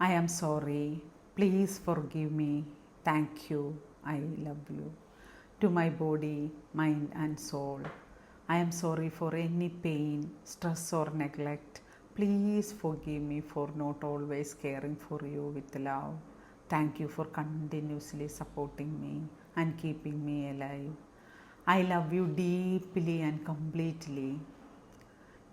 I am sorry. Please forgive me. Thank you. I love you. To my body, mind, and soul, I am sorry for any pain, stress, or neglect. Please forgive me for not always caring for you with love. Thank you for continuously supporting me and keeping me alive. I love you deeply and completely.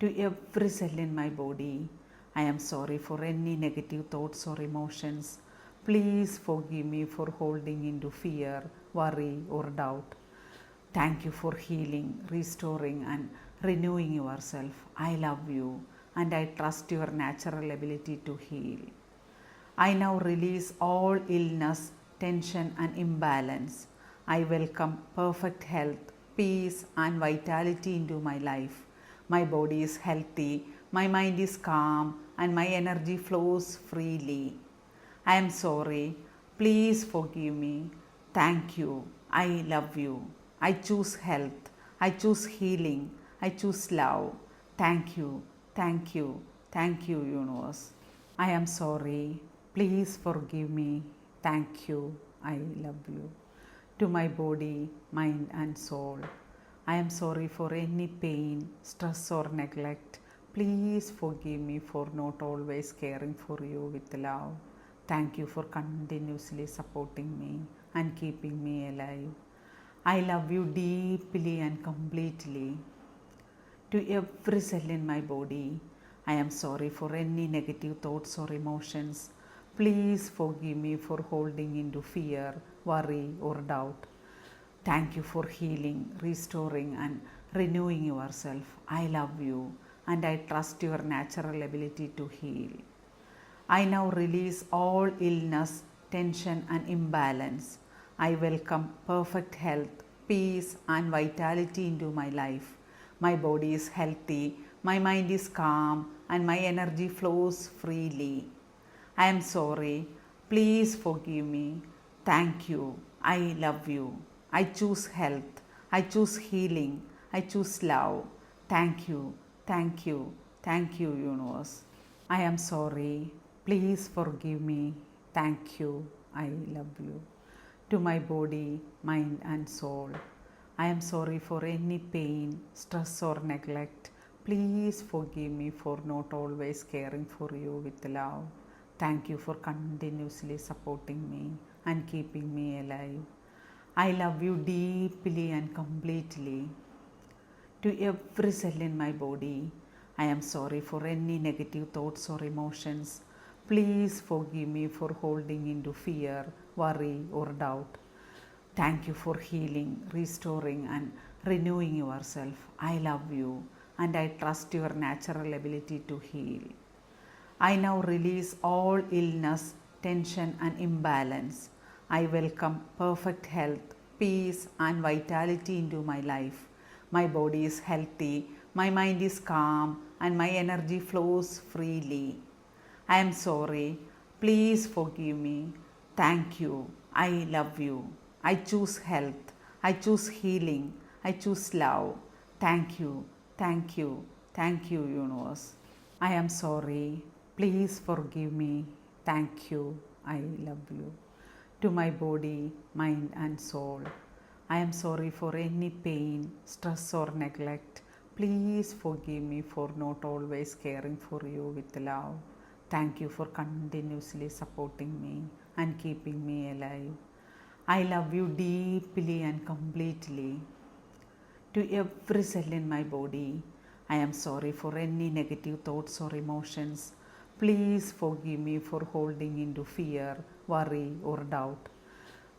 To every cell in my body, I am sorry for any negative thoughts or emotions. Please forgive me for holding into fear, worry, or doubt. Thank you for healing, restoring, and renewing yourself. I love you and I trust your natural ability to heal. I now release all illness, tension, and imbalance. I welcome perfect health, peace, and vitality into my life. My body is healthy, my mind is calm, and my energy flows freely. I am sorry. Please forgive me. Thank you. I love you. I choose health. I choose healing. I choose love. Thank you. Thank you. Thank you, universe. I am sorry. Please forgive me. Thank you. I love you. To my body, mind, and soul, I am sorry for any pain, stress, or neglect. Please forgive me for not always caring for you with love. Thank you for continuously supporting me and keeping me alive. I love you deeply and completely. To every cell in my body, I am sorry for any negative thoughts or emotions. Please forgive me for holding into fear, worry, or doubt. Thank you for healing, restoring, and renewing yourself. I love you and I trust your natural ability to heal. I now release all illness, tension, and imbalance. I welcome perfect health, peace, and vitality into my life. My body is healthy, my mind is calm, and my energy flows freely. I am sorry. Please forgive me. Thank you. I love you. I choose health. I choose healing. I choose love. Thank you. Thank you. Thank you, universe. I am sorry. Please forgive me. Thank you. I love you. To my body, mind, and soul, I am sorry for any pain, stress, or neglect. Please forgive me for not always caring for you with love. Thank you for continuously supporting me and keeping me alive. I love you deeply and completely. To every cell in my body, I am sorry for any negative thoughts or emotions. Please forgive me for holding into fear, worry, or doubt. Thank you for healing, restoring, and renewing yourself. I love you and I trust your natural ability to heal. I now release all illness, tension, and imbalance. I welcome perfect health, peace, and vitality into my life. My body is healthy, my mind is calm, and my energy flows freely. I am sorry. Please forgive me. Thank you. I love you. I choose health. I choose healing. I choose love. Thank you. Thank you. Thank you, universe. I am sorry. Please forgive me. Thank you. I love you. To my body, mind, and soul, I am sorry for any pain, stress, or neglect. Please forgive me for not always caring for you with love. Thank you for continuously supporting me and keeping me alive. I love you deeply and completely. To every cell in my body, I am sorry for any negative thoughts or emotions. Please forgive me for holding into fear, worry, or doubt.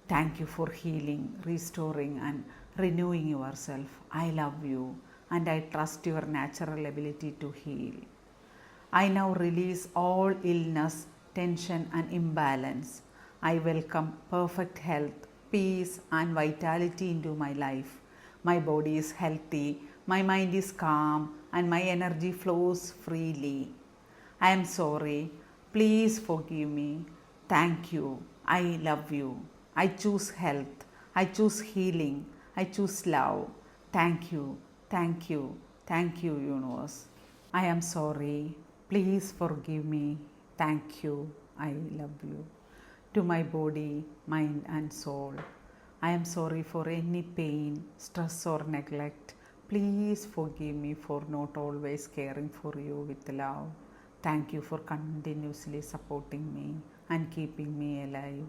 Thank you for healing, restoring, and renewing yourself. I love you and I trust your natural ability to heal. I now release all illness, tension, and imbalance. I welcome perfect health, peace, and vitality into my life. My body is healthy, my mind is calm, and my energy flows freely. I am sorry. Please forgive me. Thank you. I love you. I choose health. I choose healing. I choose love. Thank you. Thank you. Thank you, universe. I am sorry. Please forgive me. Thank you. I love you. To my body, mind, and soul, I am sorry for any pain, stress, or neglect. Please forgive me for not always caring for you with love. Thank you for continuously supporting me and keeping me alive.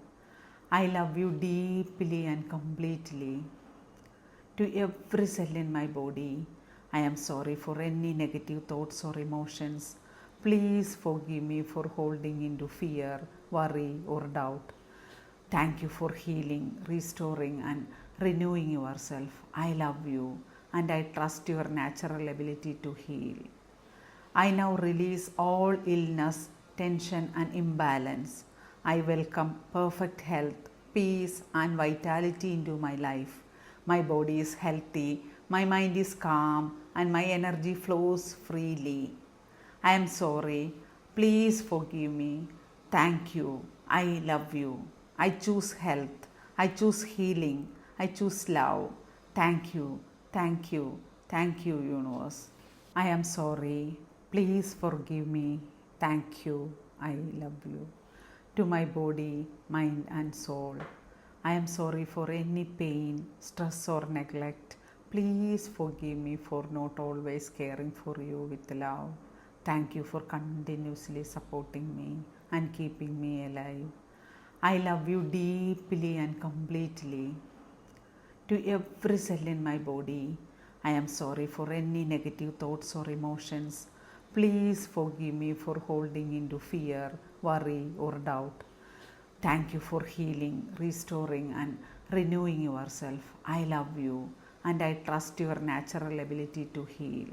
I love you deeply and completely. To every cell in my body, I am sorry for any negative thoughts or emotions. Please forgive me for holding into fear, worry, or doubt. Thank you for healing, restoring, and renewing yourself. I love you and I trust your natural ability to heal. I now release all illness, tension, and imbalance. I welcome perfect health, peace, and vitality into my life. My body is healthy, my mind is calm, and my energy flows freely. I am sorry. Please forgive me. Thank you. I love you. I choose health. I choose healing. I choose love. Thank you. Thank you. Thank you, universe. I am sorry. Please forgive me. Thank you. I love you. To my body, mind, and soul, I am sorry for any pain, stress, or neglect. Please forgive me for not always caring for you with love. Thank you for continuously supporting me and keeping me alive. I love you deeply and completely. To every cell in my body, I am sorry for any negative thoughts or emotions. Please forgive me for holding into fear, worry, or doubt. Thank you for healing, restoring, and renewing yourself. I love you and I trust your natural ability to heal.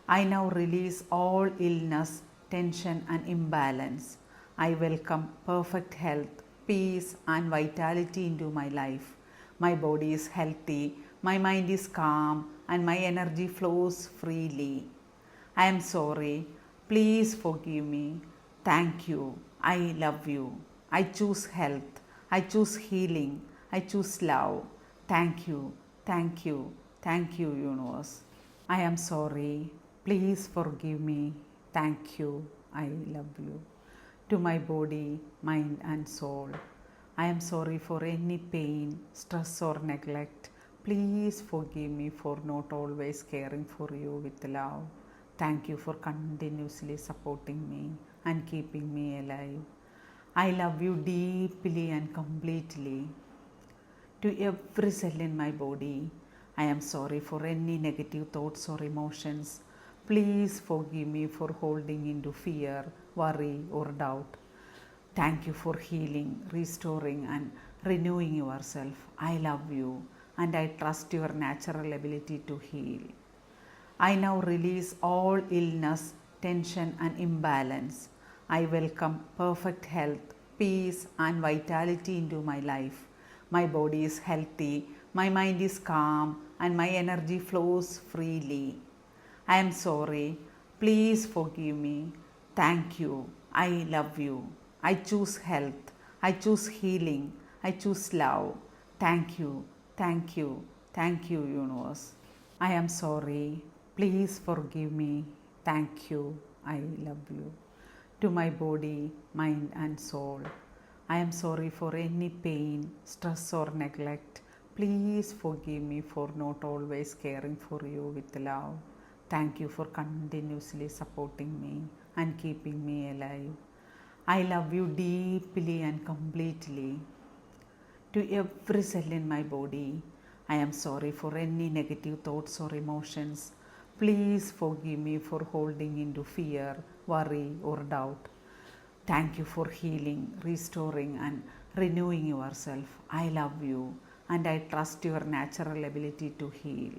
I now release all illness, tension, and imbalance. I welcome perfect health, peace, and vitality into my life. My body is healthy, my mind is calm, and my energy flows freely. I am sorry. Please forgive me. Thank you. I love you. I choose health. I choose healing. I choose love. Thank you. Thank you. Thank you, universe. I am sorry. Please forgive me. Thank you. I love you. To my body, mind, and soul, I am sorry for any pain, stress, or neglect. Please forgive me for not always caring for you with love. Thank you for continuously supporting me and keeping me alive. I love you deeply and completely. To every cell in my body, I am sorry for any negative thoughts or emotions. Please forgive me for holding into fear, worry, or doubt. Thank you for healing, restoring, and renewing yourself. I love you and I trust your natural ability to heal. I now release all illness, tension, and imbalance. I welcome perfect health, peace, and vitality into my life. My body is healthy, my mind is calm, and my energy flows freely. I am sorry. Please forgive me. Thank you. I love you. I choose health. I choose healing. I choose love. Thank you. Thank you. Thank you, universe. I am sorry. Please forgive me. Thank you. I love you. To my body, mind, and soul, I am sorry for any pain, stress, or neglect. Please forgive me for not always caring for you with love. Thank you for continuously supporting me and keeping me alive. I love you deeply and completely. To every cell in my body, I am sorry for any negative thoughts or emotions. Please forgive me for holding into fear, worry, or doubt. Thank you for healing, restoring, and renewing yourself. I love you and I trust your natural ability to heal.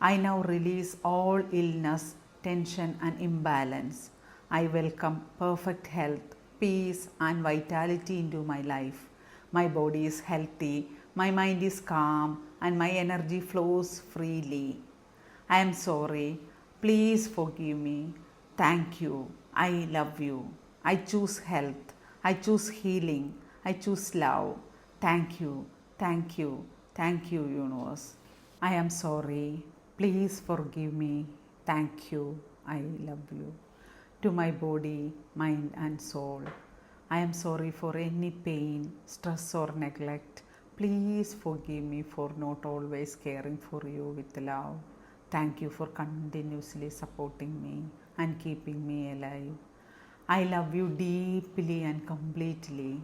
I now release all illness, tension, and imbalance. I welcome perfect health, peace, and vitality into my life. My body is healthy, my mind is calm, and my energy flows freely. I am sorry. Please forgive me. Thank you. I love you. I choose health. I choose healing. I choose love. Thank you. Thank you. Thank you, universe. I am sorry. Please forgive me. Thank you. I love you. To my body, mind, and soul, I am sorry for any pain, stress, or neglect. Please forgive me for not always caring for you with love. Thank you for continuously supporting me and keeping me alive. I love you deeply and completely.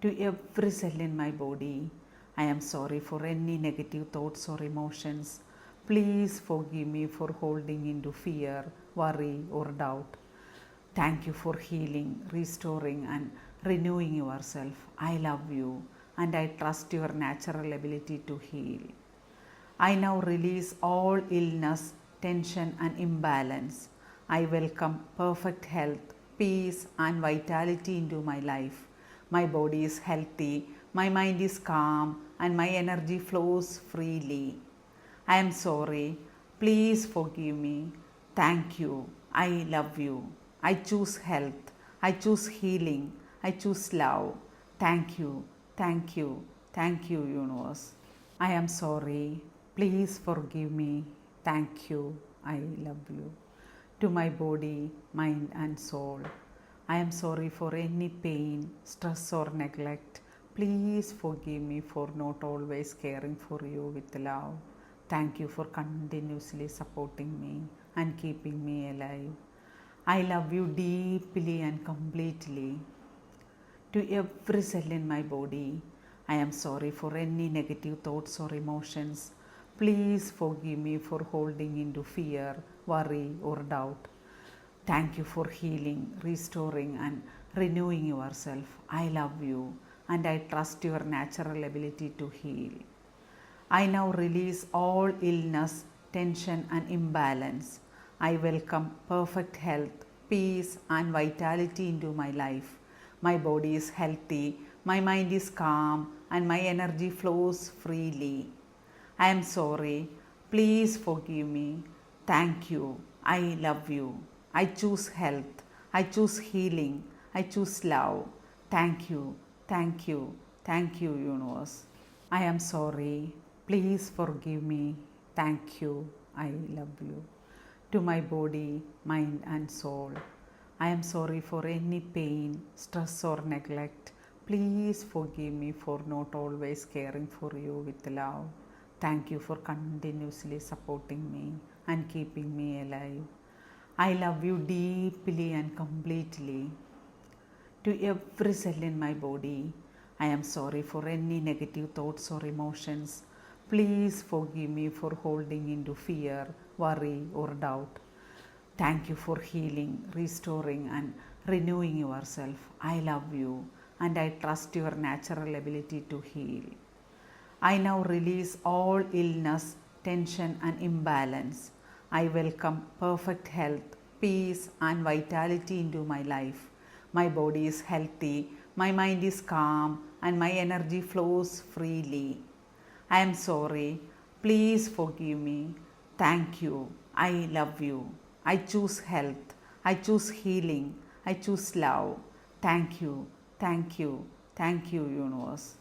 To every cell in my body, I am sorry for any negative thoughts or emotions. Please forgive me for holding into fear, worry, or doubt. Thank you for healing, restoring, and renewing yourself. I love you and I trust your natural ability to heal. I now release all illness, tension, and imbalance. I welcome perfect health, peace, and vitality into my life. My body is healthy, my mind is calm, and my energy flows freely. I am sorry. Please forgive me. Thank you. I love you. I choose health. I choose healing. I choose love. Thank you. Thank you. Thank you, universe. I am sorry. Please forgive me. Thank you. I love you. To my body, mind, and soul, I am sorry for any pain, stress, or neglect. Please forgive me for not always caring for you with love. Thank you for continuously supporting me and keeping me alive. I love you deeply and completely. To every cell in my body, I am sorry for any negative thoughts or emotions. Please forgive me for holding into fear, worry, or doubt. Thank you for healing, restoring, and renewing yourself. I love you and I trust your natural ability to heal. I now release all illness, tension, and imbalance. I welcome perfect health, peace, and vitality into my life. My body is healthy, my mind is calm, and my energy flows freely. I am sorry. Please forgive me. Thank you. I love you. I choose health. I choose healing. I choose love. Thank you. Thank you. Thank you, universe. I am sorry. Please forgive me. Thank you. I love you. To my body, mind, and soul, I am sorry for any pain, stress, or neglect. Please forgive me for not always caring for you with love. Thank you for continuously supporting me and keeping me alive. I love you deeply and completely. To every cell in my body, I am sorry for any negative thoughts or emotions. Please forgive me for holding into fear, worry, or doubt. Thank you for healing, restoring, and renewing yourself. I love you and I trust your natural ability to heal. I now release all illness, tension, and imbalance. I welcome perfect health, peace, and vitality into my life. My body is healthy, my mind is calm, and my energy flows freely. I am sorry. Please forgive me. Thank you. I love you. I choose health. I choose healing. I choose love. Thank you. Thank you. Thank you, universe.